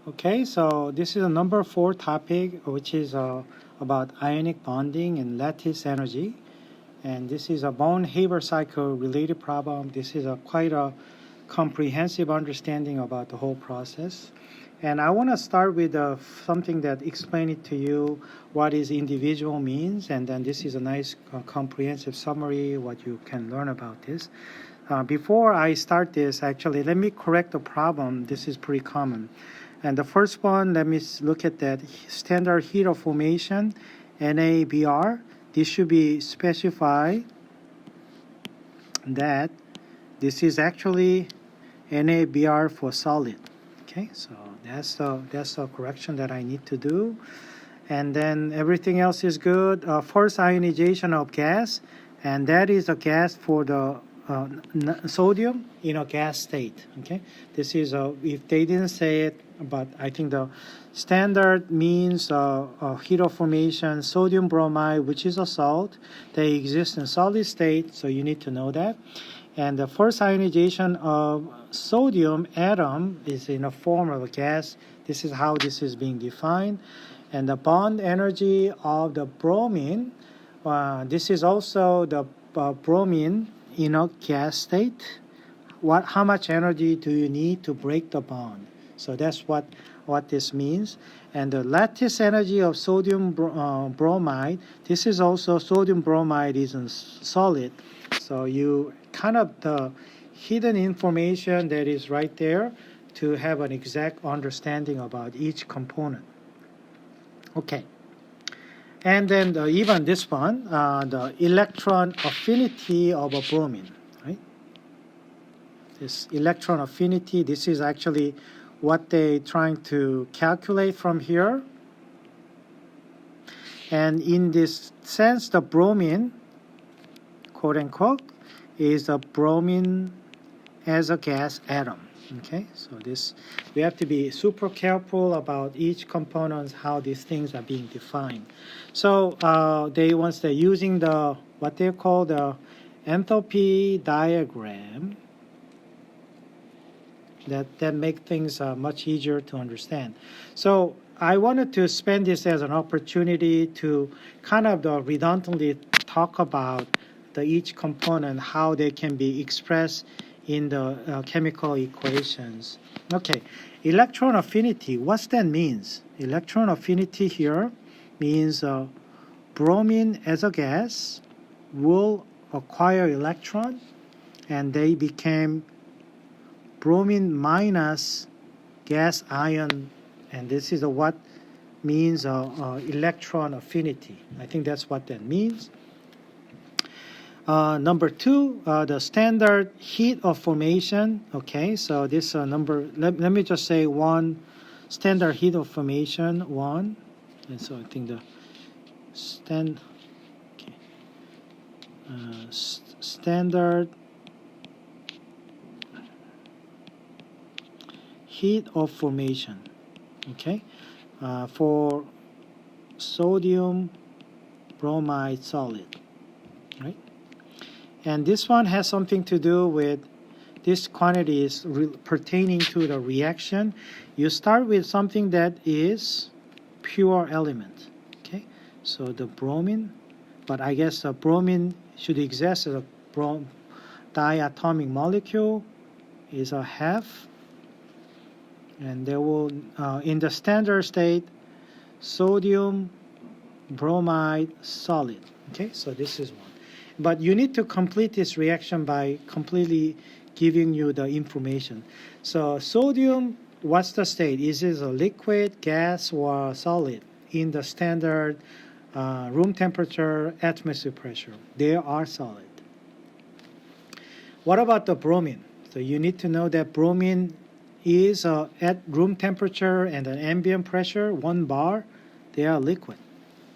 Okay, so this is a number 4 topic, which is about ionic bonding and lattice energy. And this is a Born-Haber cycle related problem. This is quite a comprehensive understanding about the whole process. And I want to start with something that explain it to you what is individual means, and then this is a nice comprehensive summary what you can learn about this. Before I start this, actually, let me correct the problem. This is pretty common. And the first one, let me look at that standard heat of formation, NABR. This should be specified that this is actually NABR for solid. Okay, so that's the correction that I need to do. And then everything else is good. First ionization of gas, and that is a gas for the sodium in a gas state. Okay, this is if they didn't say it, but I think the standard means heat of formation sodium bromide, which is a salt. They exist in solid state, so you need to know that. And the first ionization of sodium atom is in a form of a gas. This is how this is being defined. And the bond energy of the bromine, this is also the bromine in a gas state. How much energy do you need to break the bond? So that's what this means. And the lattice energy of sodium bromide, this is also sodium bromide is in solid. So you kind of the hidden information that is right there to have an exact understanding about each component. Okay. And then even this one, the electron affinity of a bromine, right? This electron affinity, this is actually what they're trying to calculate from here. And in this sense, the bromine, quote unquote, is the bromine as a gas atom. Okay, so this we have to be super careful about each component, how these things are being defined. So once they're using the what they call the enthalpy diagram, that make things much easier to understand. So I wanted to spend this as an opportunity to kind of redundantly talk about each component, how they can be expressed in the chemical equations. Okay, electron affinity, what's that means? Electron affinity here means bromine as a gas will acquire electron, and they became bromine minus gas ion, and this is what means electron affinity. I think that's what that means. Number 2, the standard heat of formation. Okay, so this number, let me just say 1, standard heat of formation 1. And so I think the standard heat of formation, okay, for sodium bromide solid, right? And this one has something to do with this quantity is pertaining to the reaction. You start with something that is pure element, okay? So the bromine, but I guess the bromine should exist as a diatomic molecule is a half. And there will, in the standard state, sodium bromide solid. Okay, so this is one. But you need to complete this reaction by completely giving you the information. So sodium, what's the state? Is it a liquid, gas, or solid? In the standard room temperature, atmosphere pressure, they are solid. What about the bromine? So you need to know that bromine is at room temperature and an ambient pressure, 1 bar, they are liquid.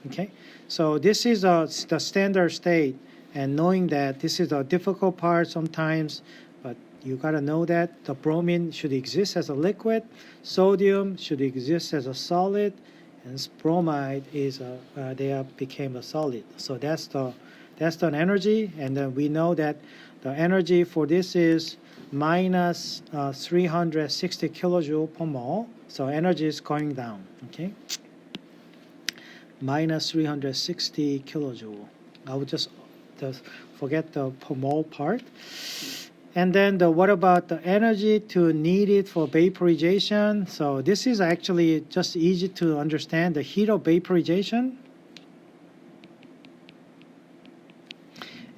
Okay, so this is the standard state, and knowing that this is a difficult part sometimes, but you got to know that the bromine should exist as a liquid, sodium should exist as a solid, and bromide is became a solid. So that's the energy, and then we know that the energy for this is minus 360 kilojoule per mole. So energy is going down, okay? Minus 360 kilojoule. I would just forget the per mole part. And then what about the energy needed for vaporization? So this is actually just easy to understand. The heat of vaporization.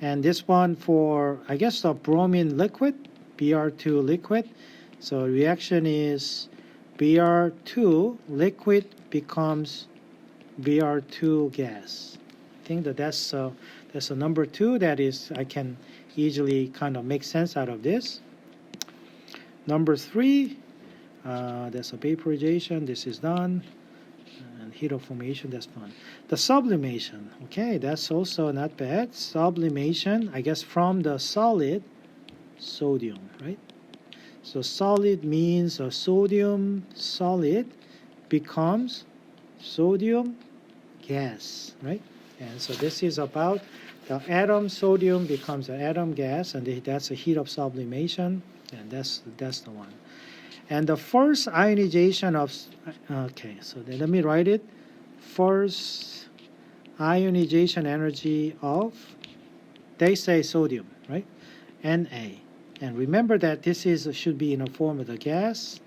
And this one for, I guess, the bromine liquid, Br2 liquid. So reaction is Br2 liquid becomes Br2 gas. I think that's a number 2 that is, I can easily kind of make sense out of this. Number 3, that's a vaporization. This is done. And heat of formation, that's fine. The sublimation, okay, that's also not bad. Sublimation, I guess, from the solid sodium, right? So solid means a sodium solid becomes sodium gas, right? And so this is about the atom sodium becomes an atom gas, and that's a heat of sublimation, and that's the one. And the first ionization of, okay, so then let me write it. First ionization energy of, they say sodium, right? Na. And remember that this should be in the form of the gas.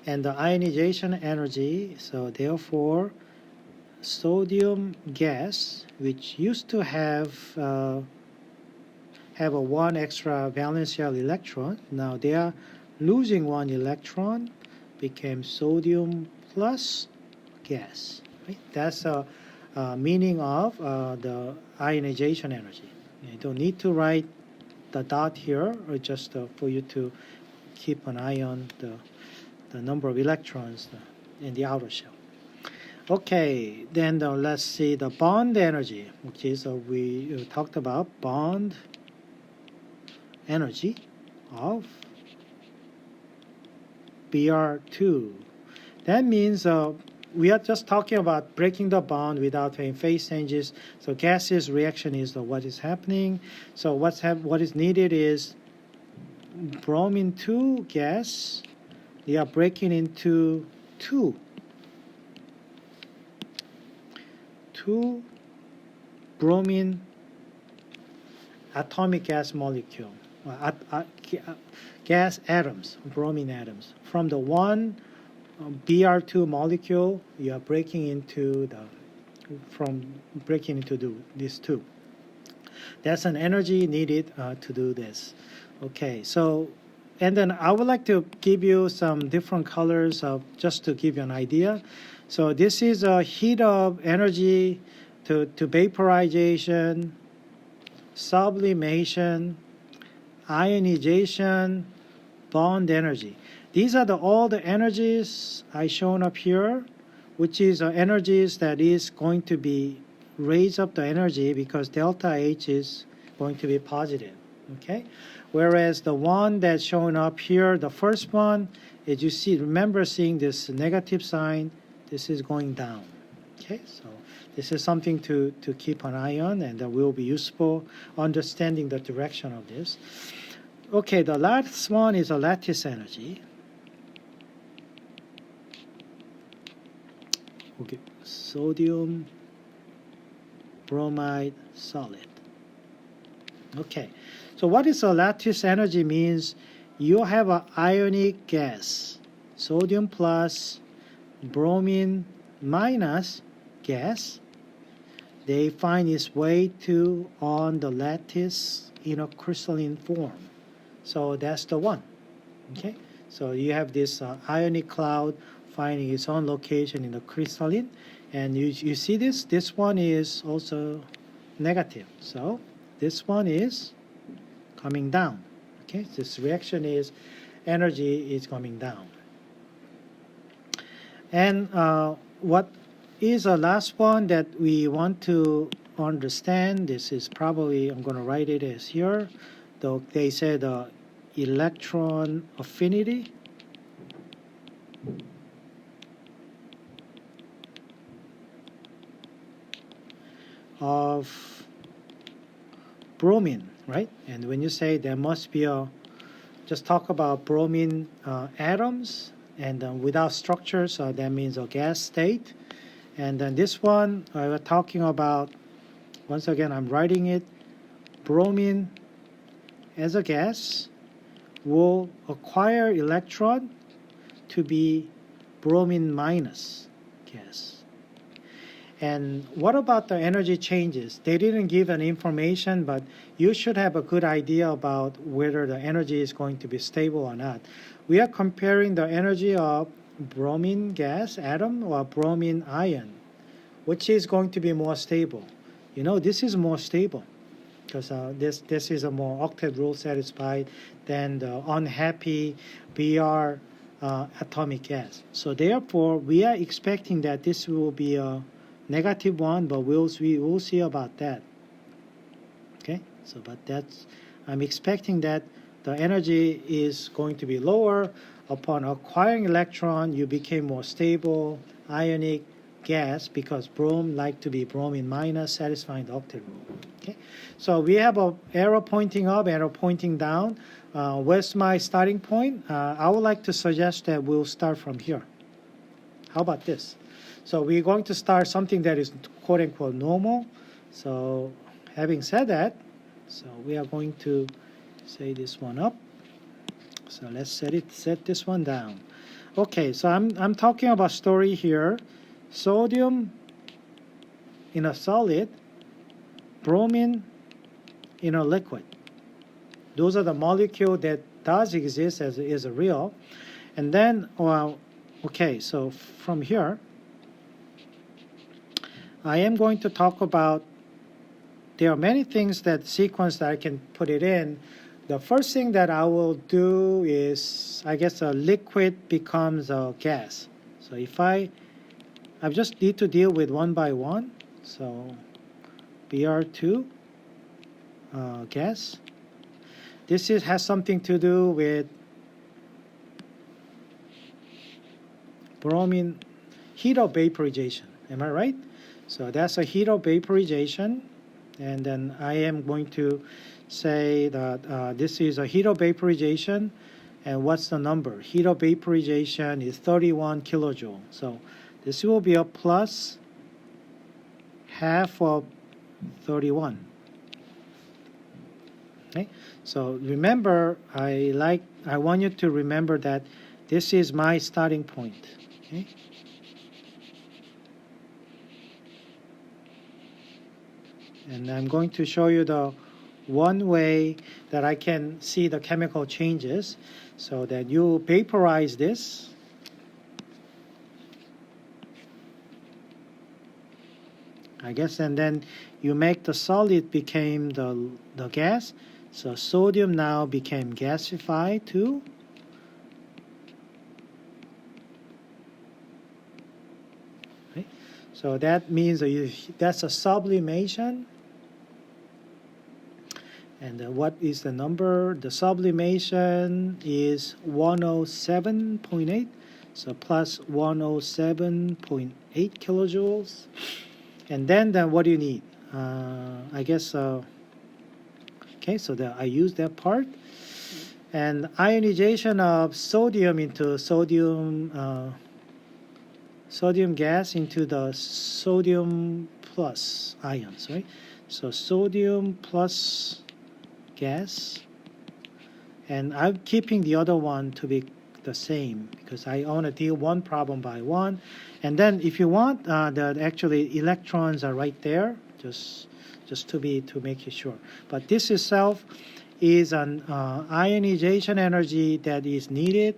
And the ionization energy, so therefore, sodium gas, which used to have a one extra valence shell electron, now they are losing one electron, became sodium plus gas. Right? That's the meaning of the ionization energy. You don't need to write the dot here, or just for you to keep an eye on the number of electrons in the outer shell. Okay, then let's see the bond energy. Okay, so we talked about bond energy of Br2. That means we are just talking about breaking the bond without having phase changes. So gaseous reaction is what is happening. So what is needed is bromine 2 gas. They are breaking into two bromine atomic gas molecule, gas atoms, bromine atoms. From the one Br2 molecule, you are breaking into these two. That's an energy needed to do this. Okay, so, and then I would like to give you some different colors just to give you an idea. So this is a heat of energy to vaporization, sublimation, ionization, bond energy. These are all the energies I shown up here, which is energies that is going to be raise up the energy because delta H is going to be positive. Okay, whereas the one that's shown up here, the first one, as you see, remember seeing this negative sign, this is going down. Okay, so this is something to keep an eye on, and that will be useful understanding the direction of this. Okay, the last one is a lattice energy. Okay, sodium bromide solid. Okay, so what is a lattice energy means you have an ionic gas, sodium plus bromine minus gas. They find its way on the lattice in a crystalline form. So that's the one. Okay, so you have this ionic cloud finding its own location in the crystalline, and you see this one is also negative, so this one is coming down. Okay, this reaction is energy is coming down. And what is the last one that we want to understand? This is probably, I'm going to write it as here, though they said electron affinity of bromine, right? And when you say there must be a just talk about bromine atoms, and without structure, so that means a gas state. And then this one, we're talking about, once again, I'm writing it, bromine as a gas will acquire electron to be bromine minus gas. And what about the energy changes? They didn't give an information, but you should have a good idea about whether the energy is going to be stable or not. We are comparing the energy of bromine gas atom or bromine ion, which is going to be more stable. You know, this is more stable because this is a more octet rule satisfied than the unhappy Br atomic gas. So therefore, we are expecting that this will be a negative one, but we will see about that. Okay, so but that's, I'm expecting that the energy is going to be lower. Upon acquiring electron, you became more stable, ionic gas, because brome like to be bromine minus, satisfying the octet rule. Okay, so we have a arrow pointing up, arrow pointing down. Where's my starting point? I would like to suggest that we'll start from here. How about this? So we're going to start something that is quote-unquote normal. So having said that, so we are going to say this one up. So let's set this one down. Okay, so I'm talking about story here. Sodium in a solid, bromine in a liquid. Those are the molecule that does exist as is a real. And then, well, okay, so from here, I am going to talk about, there are many things that sequence that I can put it in. The first thing that I will do is, I guess a liquid becomes a gas. So if I just need to deal with one by one. So Br2 gas. This has something to do with bromine heat of vaporization. Am I right? So that's a heat of vaporization, and then I am going to say that this is a heat of vaporization, and what's the number? Heat of vaporization is 31 kilojoule. So this will be a plus half of 31. Okay, so remember, I want you to remember that this is my starting point. Okay. And I'm going to show you the one way that I can see the chemical changes, so that you vaporize this. I guess, and then you make the solid became the gas. So sodium now became gasified too. Okay. So that means that's a sublimation. And what is the number? The sublimation is 107.8. So plus 107.8 kilojoules. And then what do you need? I guess, okay, so I use that part. And ionization of sodium into sodium gas into the sodium plus ions, right? So sodium plus gas, and I'm keeping the other one to be the same because I want to deal one problem by one. And then if you want, the actually electrons are right there, just to make it sure. But this itself is an ionization energy that is needed,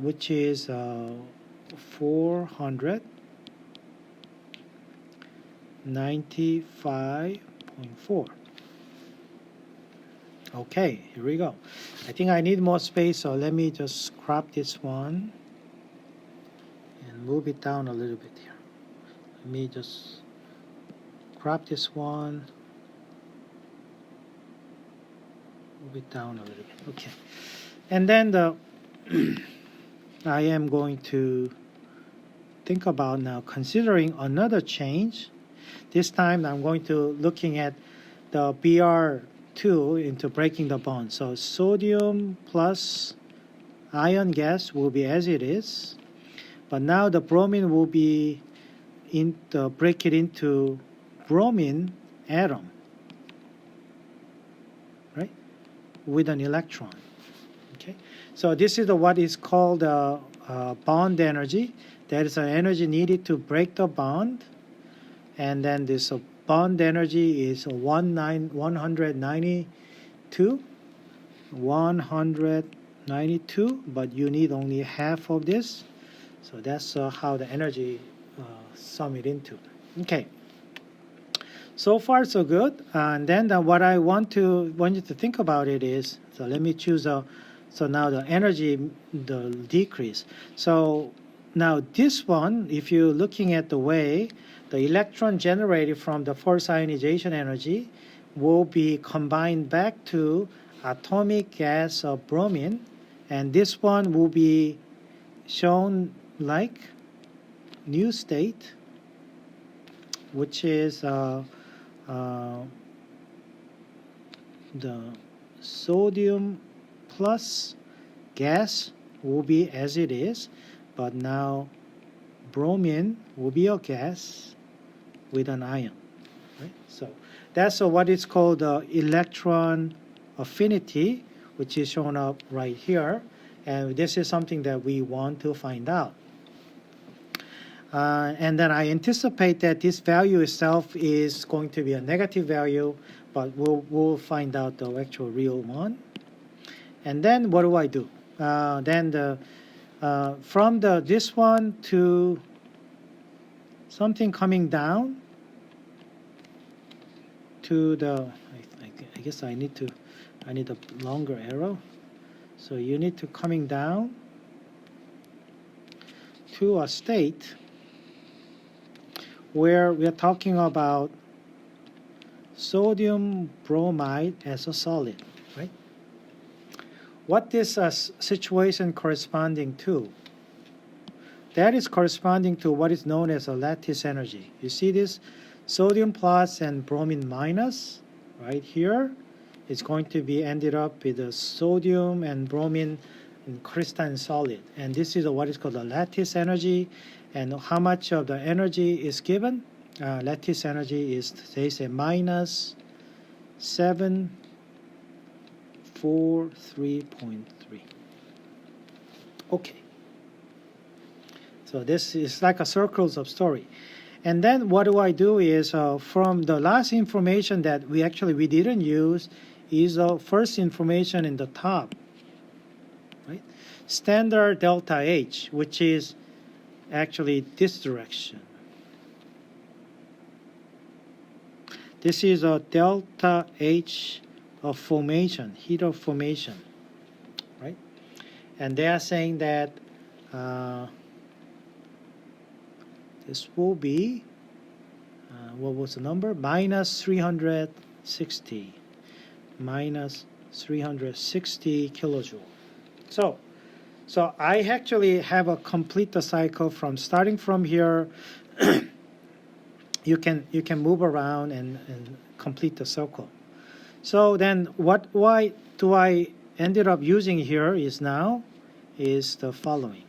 which is 495.4. Okay, here we go. I think I need more space, so let me just crop this one and move it down a little bit here. Let me just crop this one, move it down a little bit. Okay, and then I am going to think about now considering another change. This time I'm going to looking at the Br2 2 into breaking the bond. So sodium plus ion gas will be as it is, but now the bromine will be break it into bromine atom, right, with an electron. Okay, so this is what is called bond energy. That is an energy needed to break the bond, and then this bond energy is 192, but you need only half of this. So that's how the energy sum it into. Okay. So far so good. And then what I want you to think about it is, so let me choose so now the energy, the decrease. So now this one, if you're looking at the way, the electron generated from the first ionization energy will be combined back to atomic gas of bromine, and this one will be shown like new state, which is the sodium plus gas will be as it is, but now bromine will be a gas with an ion, right? So that's what is called the electron affinity, which is shown up right here, and this is something that we want to find out. And then I anticipate that this value itself is going to be a negative value, but we'll find out the actual real one. And then what do I do? Then from this one to something coming down to I guess I need a longer arrow. So you need to coming down to a state where we are talking about sodium bromide as a solid, right? What is a situation corresponding to? That is corresponding to what is known as a lattice energy. You see this sodium plus and bromine minus right here. It's going to be ended up with a sodium and bromine in crystalline solid. And this is what is called the lattice energy. And how much of the energy is given? Lattice energy is, they say, minus 743.3. Okay. So this is like a circles of story. And then what do I do is from the last information that we didn't use is first information in the top, right? Standard delta H, which is actually this direction. This is a delta H of formation, heat of formation, right? And they are saying that this will be, what was the number? Minus 360 kilojoule. So I actually have a complete the cycle from starting from here. you can move around and complete the circle. So then why do I ended up using here is the following.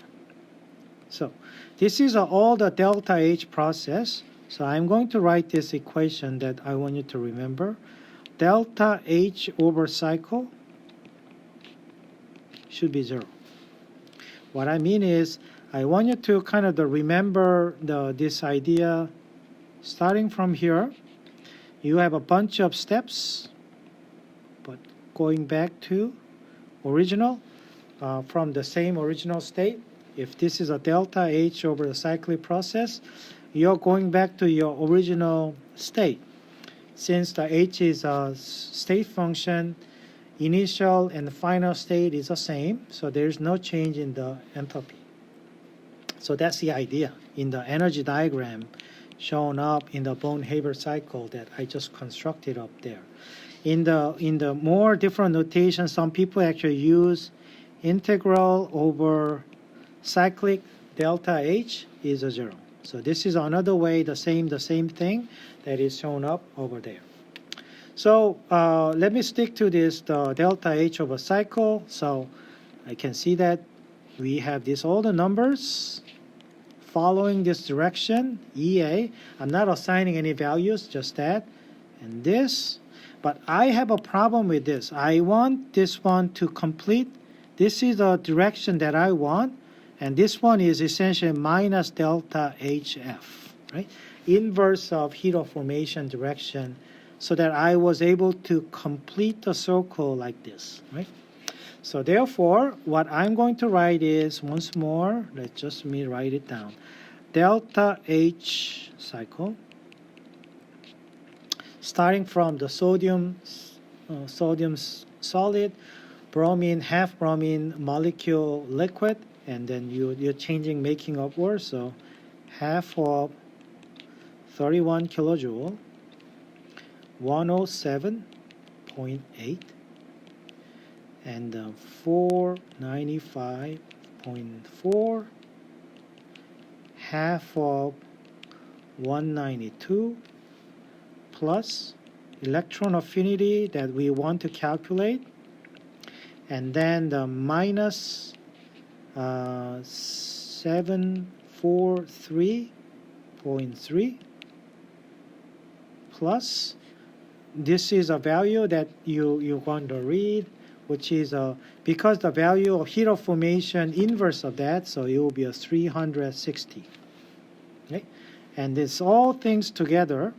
So this is all the delta H process. So I'm going to write this equation that I want you to remember. Delta H over cycle should be 0. What I mean is I want you to kind of remember this idea. Starting from here, you have a bunch of steps, but going back to original, from the same original state. If this is a delta H over the cyclic process, you're going back to your original state. Since the H is a state function, initial and final state is the same, so there's no change in the enthalpy. So that's the idea in the energy diagram shown up in the Born-Haber cycle that I just constructed up there. In the more different notation, some people actually use integral over cyclic delta H is a 0. So this is another way, the same thing that is shown up over there. So let me stick to this, the delta H of a cycle. So I can see that we have all the numbers following this direction, EA. I'm not assigning any values, just that. And this. But I have a problem with this. I want this one to complete. This is the direction that I want. And this one is essentially minus delta HF, right? Inverse of heat of formation direction, so that I was able to complete the circle like this, right? So therefore, what I'm going to write is, once more, let's just me write it down. Delta H cycle, starting from the sodium solid, bromine, half bromine molecule liquid, and then you're changing, making upwards, so half of 31 kilojoule, 107.8, and 495.4, half of 192, plus electron affinity that we want to calculate, and then the minus 743.3, plus this is a value that you want to read, which is because the value of heat of formation inverse of that, so it will be a 360. Okay, and this all things together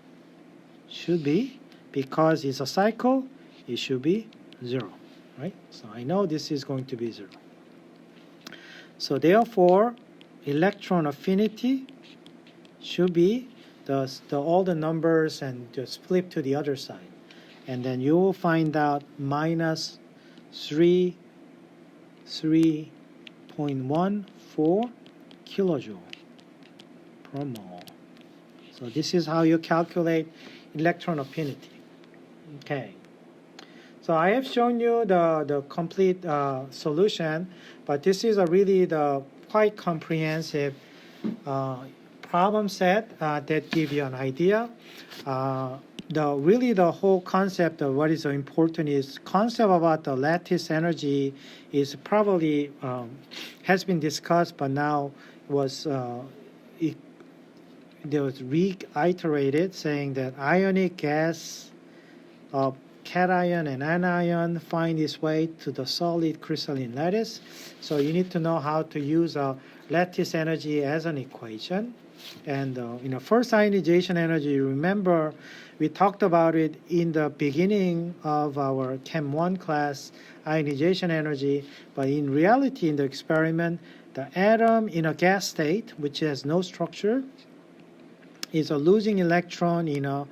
should be, because it's a cycle, it should be 0, right? So I know this is going to be 0. So therefore, electron affinity should be all the numbers and just flip to the other side. And then you will find out minus 3.14 kilojoule per mole. So this is how you calculate electron affinity. Okay. So I have shown you the complete solution, but this is really the quite comprehensive problem set that give you an idea. The whole concept of what is important is concept about the lattice energy is probably has been discussed, but now there was reiterated, saying that ionic gas of cation and anion find its way to the solid crystalline lattice. So you need to know how to use lattice energy as an equation. And first ionization energy, remember we talked about it in the beginning of our Chem 1 class, ionization energy, but in reality in the experiment, the atom in a gas state, which has no structure, is losing electron in a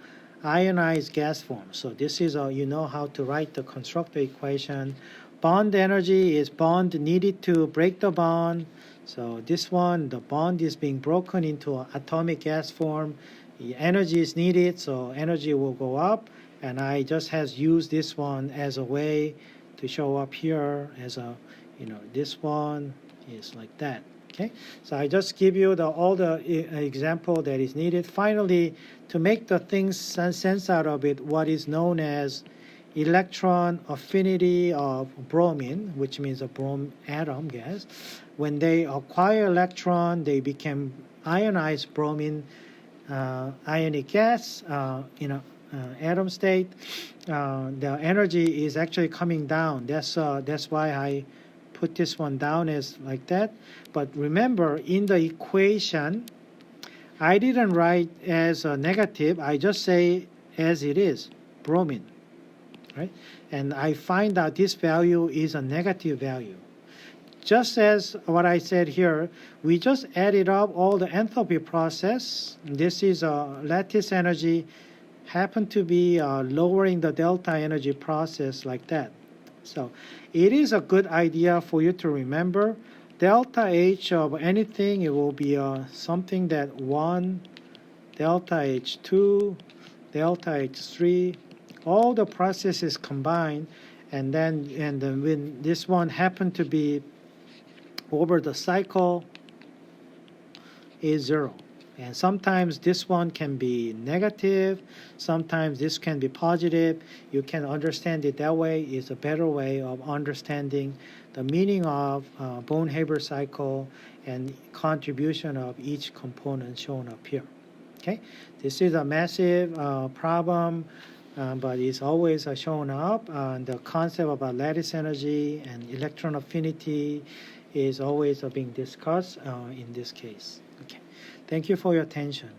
ionized gas form. So this is you know how to write the constructor equation. Bond energy is bond needed to break the bond. So this one, the bond is being broken into an atomic gas form. The energy is needed, so energy will go up. And I just has used this one as a way to show up here as this one is like that. Okay, so I just give you all the example that is needed. Finally, to make the things sense out of it, what is known as electron affinity of bromine, which means a brom atom gas. When they acquire electron, they become ionized bromine ionic gas in a atom state. The energy is actually coming down. That's why I put this one down as like that. But remember, in the equation, I didn't write as a negative. I just say as it is, bromine, right? And I find out this value is a negative value. Just as what I said here, we just added up all the enthalpy process. This is a lattice energy, happen to be lowering the delta energy process like that. So it is a good idea for you to remember delta H of anything. It will be something that 1, delta H2, delta H3, all the processes combined, and then when this one happened to be over the cycle is 0. And sometimes this one can be negative, sometimes this can be positive. You can understand it that way. It's a better way of understanding the meaning of Born-Haber cycle and contribution of each component shown up here. Okay, this is a massive problem, but it's always shown up. The concept about lattice energy and electron affinity is always being discussed in this case. Okay, thank you for your attention.